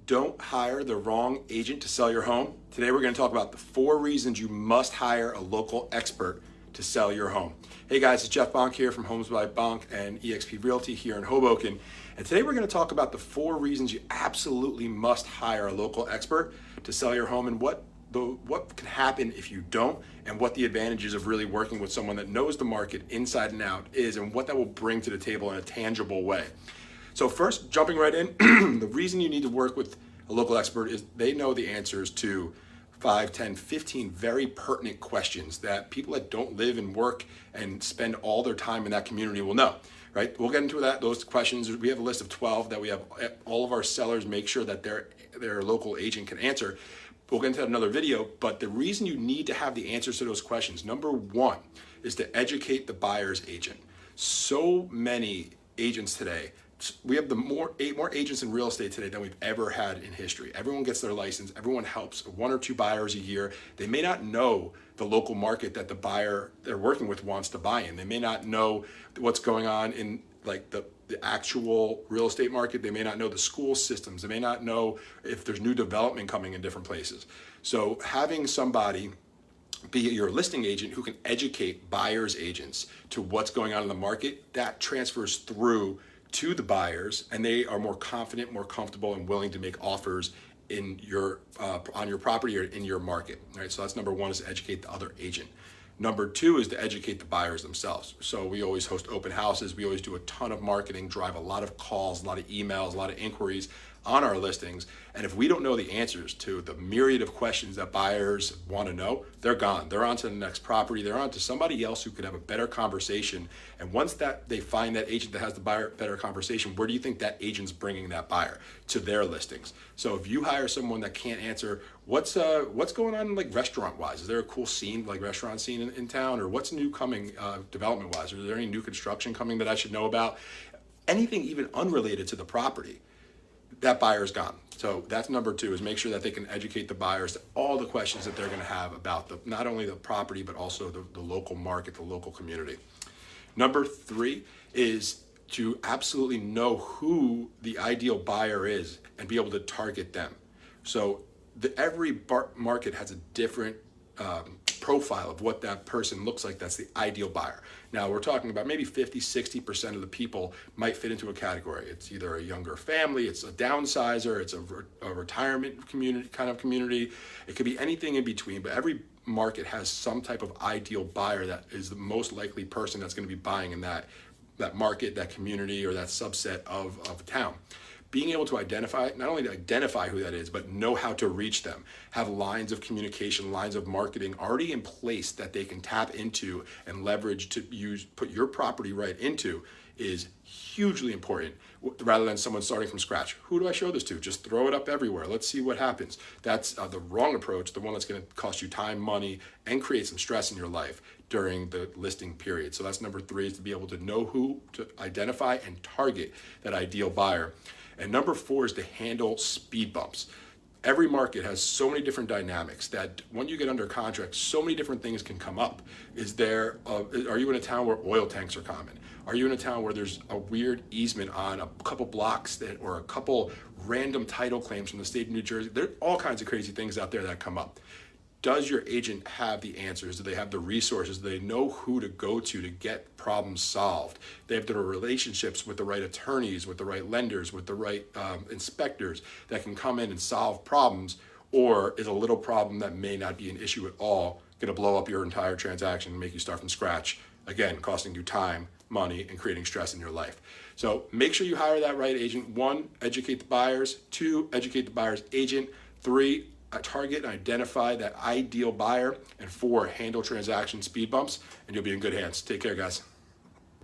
Don't hire the wrong agent to sell your home. Today we're going to talk about the 4 reasons you must hire a local expert to sell your home. Hey guys, it's Jeff Bonk here from Homes by Bonk and eXp Realty here in Hoboken. And today we're going to talk about the 4 reasons you absolutely must hire a local expert to sell your home and what can happen if you don't, and what the advantages of really working with someone that knows the market inside and out is, and what that will bring to the table in a tangible way. So first, jumping right in, the reason you need to work with a local expert is they know the answers to 5, 10, 15 very pertinent questions that people that don't live and work and spend all their time in that community will know, right? We'll get into those questions. We have a list of 12 that we have all of our sellers make sure that their local agent can answer. We'll get into that in another video, but the reason you need to have the answers to those questions, number 1, is to educate the buyer's agent. So many agents today, we have 8 more agents in real estate today than we've ever had in history. Everyone gets their license. Everyone helps 1 or 2 buyers a year. They may not know the local market that the buyer they're working with wants to buy in. They may not know what's going on in like the actual real estate market. They may not know the school systems. They may not know if there's new development coming in different places. So having somebody be your listing agent who can educate buyers agents to what's going on in the market, that transfers through to the buyers, and they are more confident, more comfortable, and willing to make offers in your on your property or in your market. Right. So that's number 1, is to educate the other agent. Number 2 is to educate the buyers themselves. So we always host open houses. We always do a ton of marketing, drive a lot of calls, a lot of emails, a lot of inquiries on our listings. And if we don't know the answers to the myriad of questions that buyers want to know, they're gone. They're on to the next property. They're on to somebody else who could have a better conversation. And once that they find that agent that has the better conversation, where do you think that agent's bringing that buyer? To their listings. So if you hire someone that can't answer what's going on like restaurant wise, is there a cool scene, like restaurant scene in town, or what's new coming development wise? Is there any new construction coming that I should know about? Anything even unrelated to the property, that buyer's gone. So that's number 2, is make sure that they can educate the buyers to all the questions that they're going to have about not only the property, but also the local market, the local community. Number 3 is to absolutely know who the ideal buyer is and be able to target them. So every market has a different profile of what that person looks like. That's the ideal buyer. Now we're talking about maybe 50-60% of the people might fit into a category. It's either a younger family, it's a downsizer, it's a retirement community. It could be anything in between, but every market has some type of ideal buyer that is the most likely person that's going to be buying in that market, that community, or that subset of a town. Being able to identify, not only to identify who that is, but know how to reach them, have lines of communication, lines of marketing already in place that they can tap into and leverage to put your property right into, is hugely important, rather than someone starting from scratch. Who do I show this to? Just throw it up everywhere. Let's see what happens. That's the wrong approach, the one that's going to cost you time, money, and create some stress in your life during the listing period. So that's number 3, is to be able to know who to identify and target that ideal buyer. And number 4 is to handle speed bumps. Every market has so many different dynamics that when you get under contract, so many different things can come up. Are you in a town where oil tanks are common? Are you in a town where there's a weird easement on a couple blocks or a couple random title claims from the state of New Jersey? There are all kinds of crazy things out there that come up. Does your agent have the answers? Do they have the resources? Do they know who to go to get problems solved? They have the relationships with the right attorneys, with the right lenders, with the right inspectors that can come in and solve problems? Or is a little problem that may not be an issue at all going to blow up your entire transaction and make you start from scratch? Again, costing you time, money, and creating stress in your life. So make sure you hire that right agent. 1, educate the buyers. 2, educate the buyer's agent. 3, target and identify that ideal buyer. And 4, handle transaction speed bumps, and you'll be in good hands. Take care, guys.